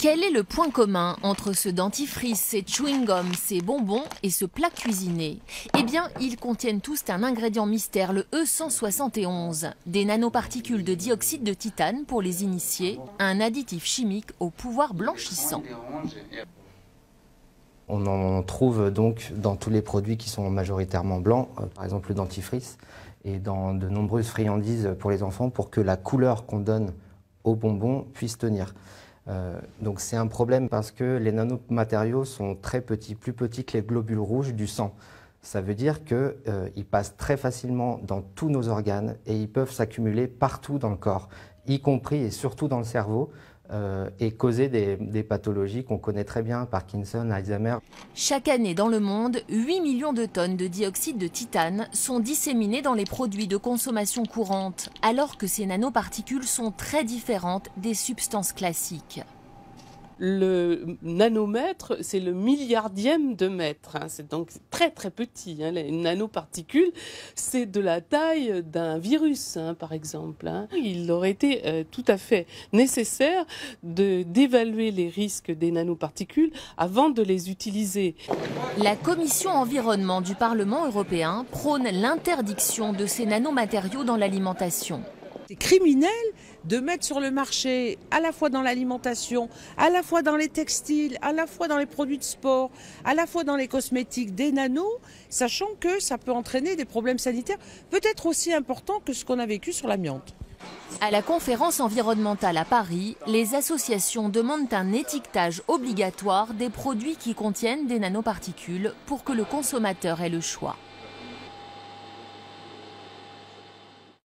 Quel est le point commun entre ce dentifrice, ces chewing-gums, ces bonbons et ce plat cuisiné? Eh bien, ils contiennent tous un ingrédient mystère, le E171, des nanoparticules de dioxyde de titane pour les initiés, un additif chimique au pouvoir blanchissant. On en trouve donc dans tous les produits qui sont majoritairement blancs, par exemple le dentifrice, et dans de nombreuses friandises pour les enfants pour que la couleur qu'on donne aux bonbons puisse tenir. Donc c'est un problème parce que les nanomatériaux sont très petits, plus petits que les globules rouges du sang. Ça veut dire qu'ils passent très facilement dans tous nos organes et ils peuvent s'accumuler partout dans le corps, y compris et surtout dans le cerveau, et causer des pathologies qu'on connaît très bien, Parkinson, Alzheimer. Chaque année dans le monde, 8 millions de tonnes de dioxyde de titane sont disséminées dans les produits de consommation courante, alors que ces nanoparticules sont très différentes des substances classiques. Le nanomètre, c'est le milliardième de mètre. C'est donc très très petit. Une nanoparticule, c'est de la taille d'un virus, par exemple. Il aurait été tout à fait nécessaire d'évaluer les risques des nanoparticules avant de les utiliser. La Commission environnement du Parlement européen prône l'interdiction de ces nanomatériaux dans l'alimentation. C'est criminel de mettre sur le marché, à la fois dans l'alimentation, à la fois dans les textiles, à la fois dans les produits de sport, à la fois dans les cosmétiques, des nanos, sachant que ça peut entraîner des problèmes sanitaires peut-être aussi importants que ce qu'on a vécu sur l'amiante. À la conférence environnementale à Paris, les associations demandent un étiquetage obligatoire des produits qui contiennent des nanoparticules pour que le consommateur ait le choix.